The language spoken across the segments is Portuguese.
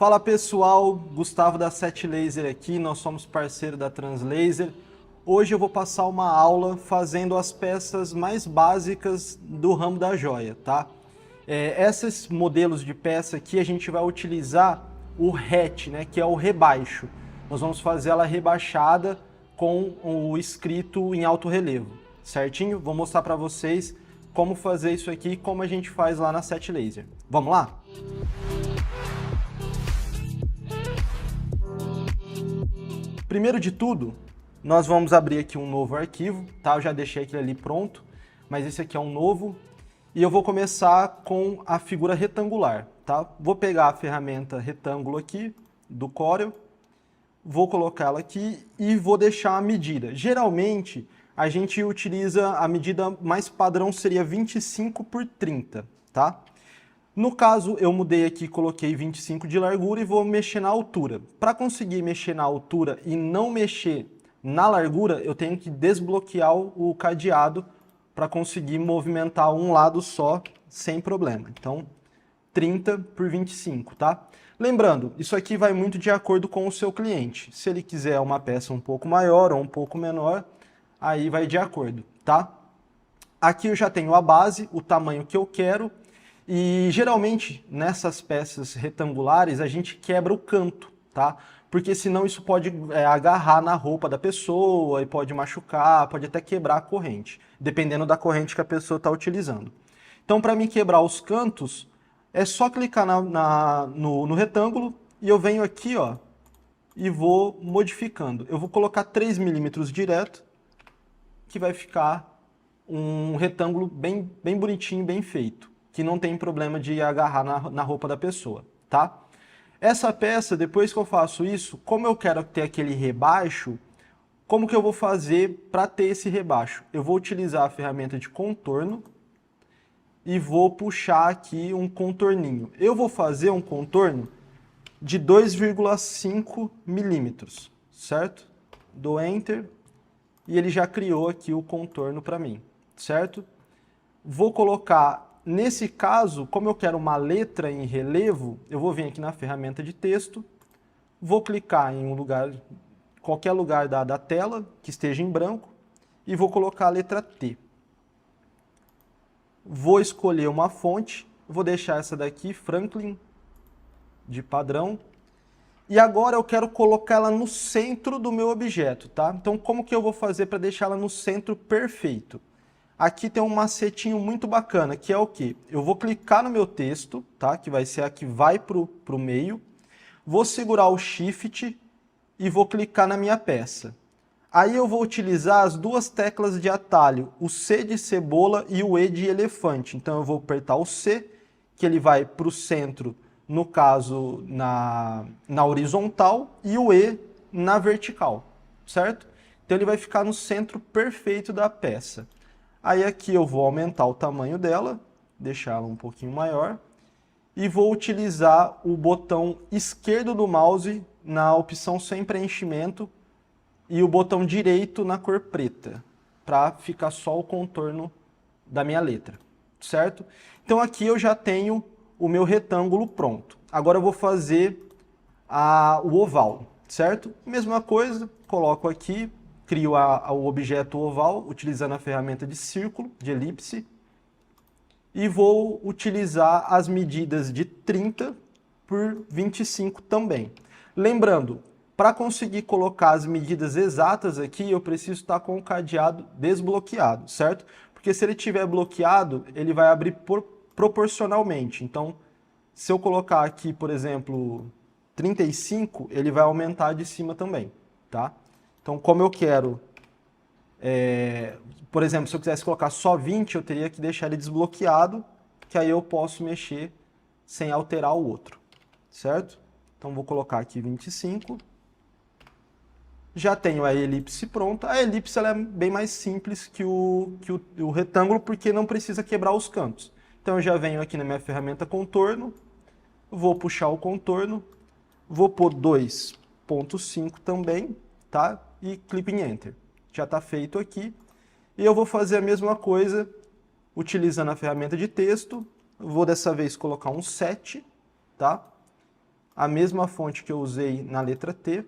Fala pessoal, Gustavo da 7Laser aqui, nós somos parceiro da Translaser. Hoje eu vou passar uma aula fazendo as peças mais básicas do ramo da joia, tá? Esses modelos de peça aqui a gente vai utilizar o hatch, né, que é o rebaixo. Nós vamos fazer ela rebaixada com o escrito em alto relevo, certinho? Vou mostrar para vocês como fazer isso aqui, como a gente faz lá na 7Laser. Vamos lá? Primeiro de tudo, nós vamos abrir aqui um novo arquivo, tá? Eu já deixei aquele ali pronto, mas esse aqui é um novo. E eu vou começar com a figura retangular, tá? Vou pegar a ferramenta retângulo aqui, do Corel, vou colocar ela aqui e vou deixar a medida. Geralmente, a gente utiliza a medida mais padrão, seria 25 por 30, tá? No caso, eu mudei aqui, coloquei 25 de largura e vou mexer na altura. Para conseguir mexer na altura e não mexer na largura, eu tenho que desbloquear o cadeado para conseguir movimentar um lado só, sem problema. Então, 30 por 25, tá? Lembrando, isso aqui vai muito de acordo com o seu cliente. Se ele quiser uma peça um pouco maior ou um pouco menor, aí vai de acordo, tá? Aqui eu já tenho a base, o tamanho que eu quero. E geralmente nessas peças retangulares a gente quebra o canto, tá? Porque senão isso pode agarrar na roupa da pessoa e pode machucar, pode até quebrar a corrente, dependendo da corrente que a pessoa está utilizando. Então, para mim quebrar os cantos, é só clicar no retângulo e eu venho aqui, ó, e vou modificando. Eu vou colocar 3 milímetros direto, que vai ficar um retângulo bem bonitinho, bem feito, que não tem problema de agarrar na roupa da pessoa, tá? Essa peça, depois que eu faço isso, como eu quero ter aquele rebaixo, como que eu vou fazer para ter esse rebaixo? Eu vou utilizar a ferramenta de contorno e vou puxar aqui um contorninho. Eu vou fazer um contorno de 2,5 milímetros, certo? Dou Enter e ele já criou aqui o contorno para mim, certo? Vou colocar... Nesse caso, como eu quero uma letra em relevo, eu vou vir aqui na ferramenta de texto, vou clicar em um lugar, qualquer lugar da tela que esteja em branco e vou colocar a letra T. Vou escolher uma fonte, vou deixar essa daqui, Franklin, de padrão. E agora eu quero colocar ela no centro do meu objeto, tá? Então como que eu vou fazer para deixar ela no centro perfeito? Aqui tem um macetinho muito bacana, que é o quê? Eu vou clicar no meu texto, tá? Que vai ser a que vai pro meio. Vou segurar o Shift e vou clicar na minha peça. Aí eu vou utilizar as duas teclas de atalho, o C de cebola e o E de elefante. Então eu vou apertar o C, que ele vai para o centro, no caso na horizontal, e o E na vertical, certo? Então ele vai ficar no centro perfeito da peça. Aí aqui eu vou aumentar o tamanho dela, deixá-la um pouquinho maior, e vou utilizar o botão esquerdo do mouse na opção sem preenchimento e o botão direito na cor preta, para ficar só o contorno da minha letra, certo? Então aqui eu já tenho o meu retângulo pronto. Agora eu vou fazer o oval, certo? Mesma coisa, coloco aqui, crio o objeto oval utilizando a ferramenta de círculo, de elipse, e vou utilizar as medidas de 30 por 25 também. Lembrando, para conseguir colocar as medidas exatas aqui, eu preciso estar com o cadeado desbloqueado, certo? Porque se ele estiver bloqueado, ele vai abrir proporcionalmente. Então, se eu colocar aqui, por exemplo, 35, ele vai aumentar de cima também, tá? Então, como eu quero, por exemplo, se eu quisesse colocar só 20, eu teria que deixar ele desbloqueado, que aí eu posso mexer sem alterar o outro, certo? Então, vou colocar aqui 25. Já tenho a elipse pronta. A elipse ela é bem mais simples que o retângulo, porque não precisa quebrar os cantos. Então, eu já venho aqui na minha ferramenta contorno, vou puxar o contorno, vou pôr 2,5 também, tá? E clico em Enter. Já está feito aqui. E eu vou fazer a mesma coisa utilizando a ferramenta de texto. Vou dessa vez colocar um 7, tá? a mesma fonte que eu usei na letra T.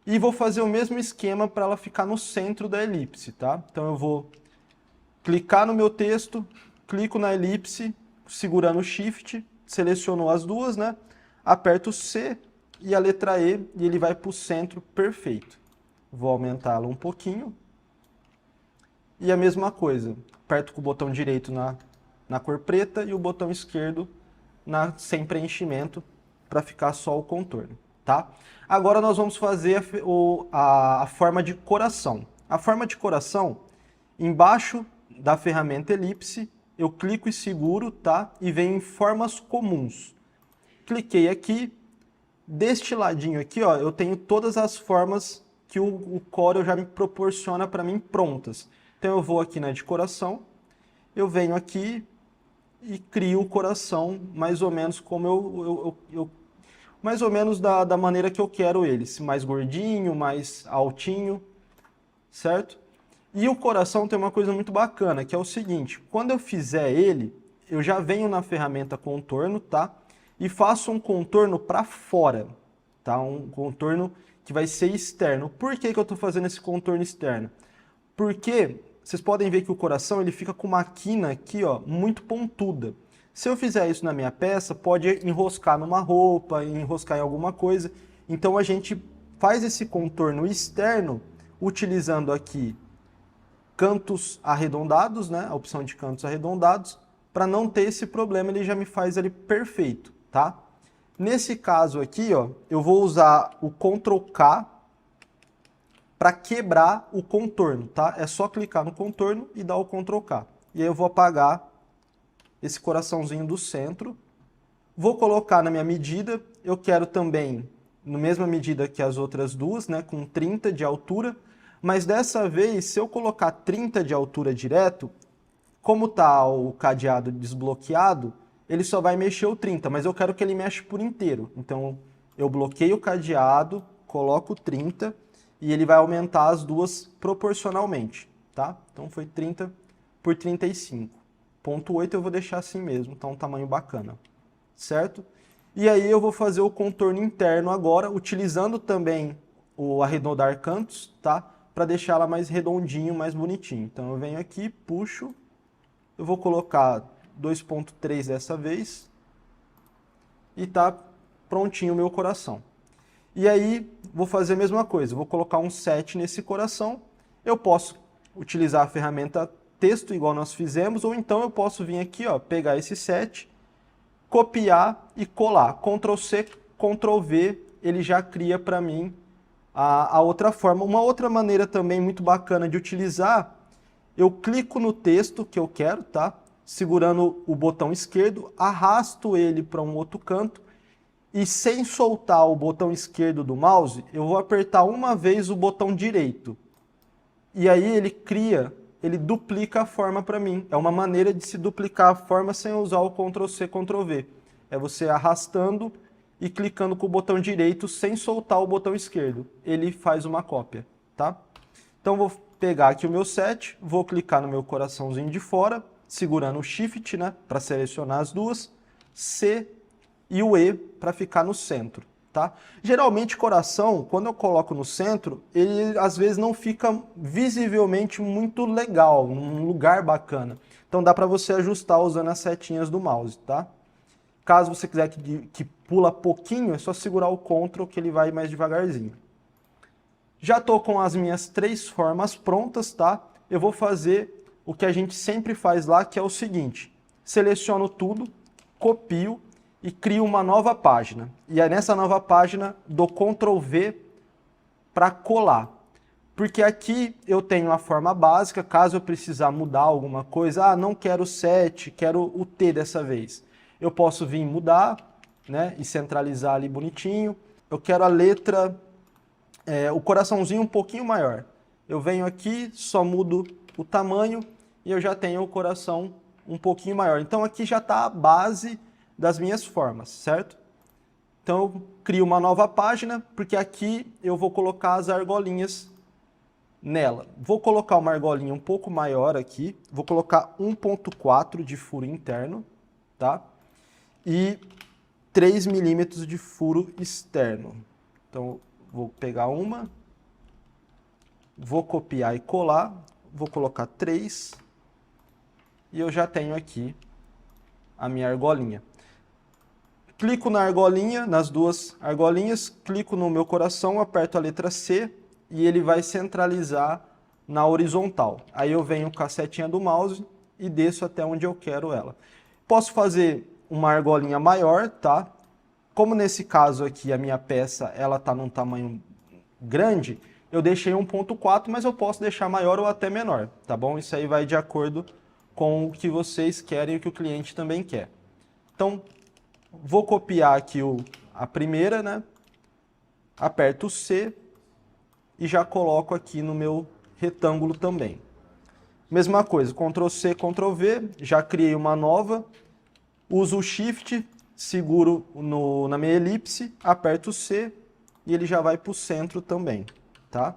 E vou fazer o mesmo esquema para ela ficar no centro da elipse, tá? Então eu vou clicar no meu texto, clico na elipse, segurando o Shift, seleciono as duas, né? Aperto C e a letra E e ele vai para o centro perfeito. Vou aumentá-lo um pouquinho. E a mesma coisa, aperto com o botão direito na cor preta e o botão esquerdo sem preenchimento para ficar só o contorno, tá? Agora nós vamos fazer a forma de coração. A forma de coração, embaixo da ferramenta elipse, eu clico e seguro, tá? E venho em formas comuns. Cliquei aqui, deste ladinho aqui, ó, eu tenho todas as formas que o Corel já me proporciona para mim prontas. Então eu vou aqui na de coração, eu venho aqui e crio o coração mais ou menos como mais ou menos da maneira que eu quero ele, mais gordinho, mais altinho, certo? E o coração tem uma coisa muito bacana, que é o seguinte, quando eu fizer ele, eu já venho na ferramenta contorno, tá? E faço um contorno para fora, tá? Um contorno que vai ser externo. Por que que eu estou fazendo esse contorno externo? Porque vocês podem ver que o coração ele fica com uma quina aqui, ó, muito pontuda. Se eu fizer isso na minha peça, pode enroscar numa roupa, enroscar em alguma coisa. Então a gente faz esse contorno externo utilizando aqui cantos arredondados, né? A opção de cantos arredondados, para não ter esse problema, ele já me faz ele perfeito, tá? Nesse caso aqui, ó, eu vou usar o Ctrl K para quebrar o contorno, tá? É só clicar no contorno e dar o Ctrl K. E aí eu vou apagar esse coraçãozinho do centro. Vou colocar na minha medida, eu quero também, na mesma medida que as outras duas, né, com 30 de altura, mas dessa vez, se eu colocar 30 de altura direto, como está o cadeado desbloqueado, ele só vai mexer o 30, mas eu quero que ele mexa por inteiro. Então, eu bloqueio o cadeado, coloco 30 e ele vai aumentar as duas proporcionalmente, tá? Então, foi 30 por 35. 0,8 eu vou deixar assim mesmo, tá um tamanho bacana, certo? E aí eu vou fazer o contorno interno agora, utilizando também o arredondar cantos, tá? Para deixar ela mais redondinho, mais bonitinho. Então eu venho aqui, puxo, eu vou colocar 2,3 dessa vez e tá prontinho o meu coração. E aí vou fazer a mesma coisa, vou colocar um 7 nesse coração, eu posso utilizar a ferramenta texto igual nós fizemos, ou então eu posso vir aqui, ó, pegar esse 7, copiar e colar. Ctrl C, Ctrl V, ele já cria para mim a outra forma. Uma outra maneira também muito bacana de utilizar, eu clico no texto que eu quero, tá? Segurando o botão esquerdo, arrasto ele para um outro canto e sem soltar o botão esquerdo do mouse, eu vou apertar uma vez o botão direito. E aí ele duplica a forma para mim. É uma maneira de se duplicar a forma sem usar o Ctrl C, Ctrl V. É você arrastando e clicando com o botão direito sem soltar o botão esquerdo. Ele faz uma cópia, tá? Então vou pegar aqui o meu set, vou clicar no meu coraçãozinho de fora, segurando o Shift, né, para selecionar as duas, C e o E para ficar no centro. Tá? Geralmente coração, quando eu coloco no centro, ele às vezes não fica visivelmente muito legal, num lugar bacana. Então dá para você ajustar usando as setinhas do mouse, tá? Caso você quiser que pula pouquinho, é só segurar o Ctrl que ele vai mais devagarzinho. Já estou com as minhas 3 formas prontas, tá? Eu vou fazer o que a gente sempre faz lá, que é o seguinte. Seleciono tudo, copio e crio uma nova página. E aí nessa nova página dou Ctrl V para colar. Porque aqui eu tenho a forma básica, caso eu precisar mudar alguma coisa, não quero o 7, quero o T dessa vez. Eu posso vir mudar, né, e centralizar ali bonitinho. Eu quero a letra, o coraçãozinho um pouquinho maior. Eu venho aqui, só mudo o tamanho e eu já tenho o coração um pouquinho maior. Então aqui já está a base das minhas formas, certo? Então eu crio uma nova página, porque aqui eu vou colocar as argolinhas nela. Vou colocar uma argolinha um pouco maior aqui, vou colocar 1.4 de furo interno, tá? E 3 milímetros de furo externo. Então, vou pegar uma, vou copiar e colar, vou colocar 3 e eu já tenho aqui a minha argolinha. Clico na argolinha, nas duas argolinhas, clico no meu coração, aperto a letra C e ele vai centralizar na horizontal. Aí eu venho com a setinha do mouse e desço até onde eu quero ela. Posso fazer uma argolinha maior, tá? Como nesse caso aqui a minha peça ela está num tamanho grande, eu deixei 1.4, mas eu posso deixar maior ou até menor, tá bom? Isso aí vai de acordo com o que vocês querem e o que o cliente também quer. Então, vou copiar aqui a primeira, né? Aperto o C e já coloco aqui no meu retângulo também. Mesma coisa, Ctrl C, Ctrl V, já criei uma nova, uso o Shift, seguro na minha elipse, aperto o C e ele já vai para o centro também, tá?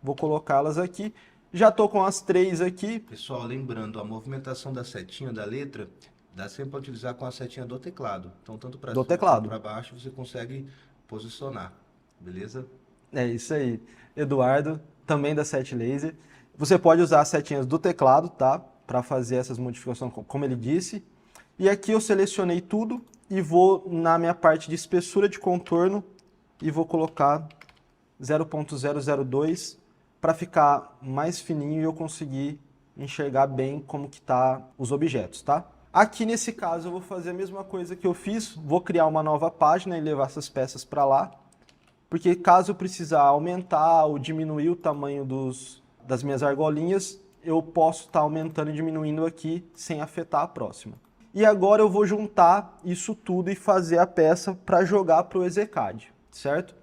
Vou colocá-las aqui. Já estou com as 3 aqui. Pessoal, lembrando, a movimentação da setinha da letra dá sempre para utilizar com a setinha do teclado. Então, tanto para cima quanto para baixo, você consegue posicionar, beleza? É isso aí. Eduardo, também da Set Laser. Você pode usar as setinhas do teclado, tá? Para fazer essas modificações, como ele disse. E aqui eu selecionei tudo e vou na minha parte de espessura de contorno e vou colocar 0.002 para ficar mais fininho e eu conseguir enxergar bem como que tá os objetos, tá? Aqui nesse caso eu vou fazer a mesma coisa que eu fiz, vou criar uma nova página e levar essas peças para lá, porque caso eu precisar aumentar ou diminuir o tamanho das minhas argolinhas, eu posso estar aumentando e diminuindo aqui sem afetar a próxima. E agora eu vou juntar isso tudo e fazer a peça para jogar para o EZCAD, certo?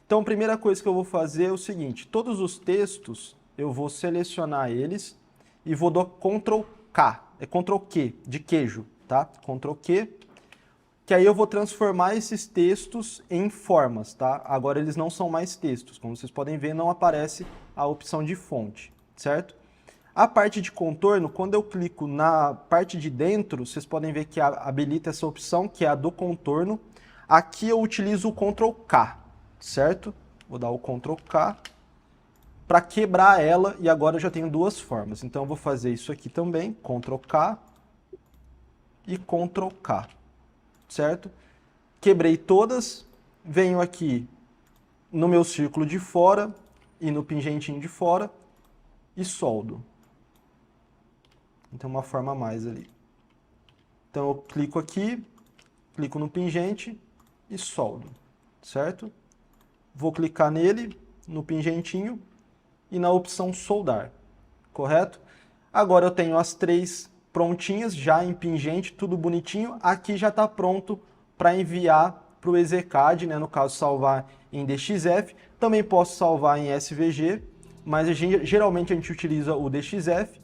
Então a primeira coisa que eu vou fazer é o seguinte, todos os textos eu vou selecionar eles e vou dar Ctrl K, é Ctrl Q, de queijo, tá? Ctrl Q, que aí eu vou transformar esses textos em formas, tá? Agora eles não são mais textos, como vocês podem ver, não aparece a opção de fonte, certo? A parte de contorno, quando eu clico na parte de dentro, vocês podem ver que habilita essa opção, que é a do contorno. Aqui eu utilizo o Ctrl K, certo? Vou dar o Ctrl K para quebrar ela e agora eu já tenho duas formas. Então eu vou fazer isso aqui também, Ctrl K e Ctrl K, certo? Quebrei todas, venho aqui no meu círculo de fora e no pingentinho de fora e soldo. Então uma forma a mais ali. Então eu clico aqui, clico no pingente e soldo, certo? Vou clicar nele, no pingentinho e na opção soldar, correto? Agora eu tenho as 3 prontinhas, já em pingente, tudo bonitinho. Aqui já está pronto para enviar para o EZCAD, né? No caso salvar em DXF. Também posso salvar em SVG, mas geralmente a gente utiliza o DXF.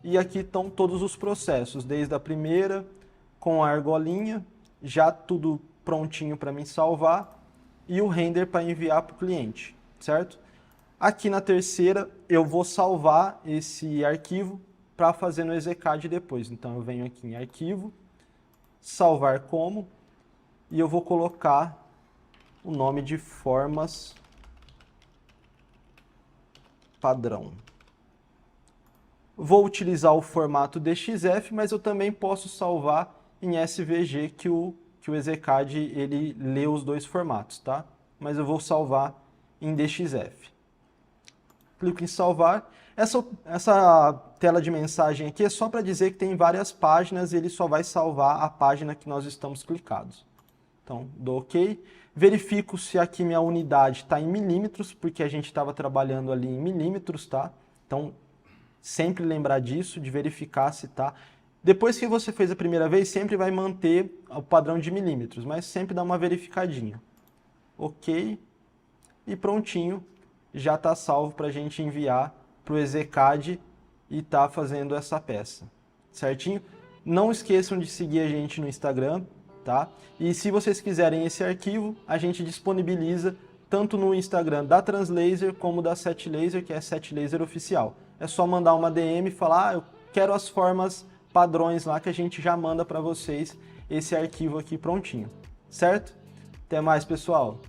E aqui estão todos os processos, desde a primeira, com a argolinha, já tudo prontinho para mim salvar, e o render para enviar para o cliente, certo? Aqui na terceira, eu vou salvar esse arquivo para fazer no EZCAD depois. Então eu venho aqui em arquivo, salvar como, e eu vou colocar o nome de formas padrão. Vou utilizar o formato DXF, mas eu também posso salvar em SVG, que o EZCAD ele lê os dois formatos, tá? Mas eu vou salvar em DXF. Clico em salvar. Essa tela de mensagem aqui é só para dizer que tem várias páginas e ele só vai salvar a página que nós estamos clicados. Então, dou OK. Verifico se aqui minha unidade está em milímetros, porque a gente estava trabalhando ali em milímetros, tá? Então, sempre lembrar disso, de verificar se está. Depois que você fez a primeira vez, sempre vai manter o padrão de milímetros, mas sempre dá uma verificadinha. OK. E prontinho, já está salvo para a gente enviar para o EZCAD e tá fazendo essa peça. Certinho? Não esqueçam de seguir a gente no Instagram, tá? E se vocês quiserem esse arquivo, a gente disponibiliza tanto no Instagram da Translaser como da Setlaser, que é Setlaser Oficial. É só mandar uma DM e falar, eu quero as formas padrões lá que a gente já manda para vocês esse arquivo aqui prontinho, certo? Até mais, pessoal!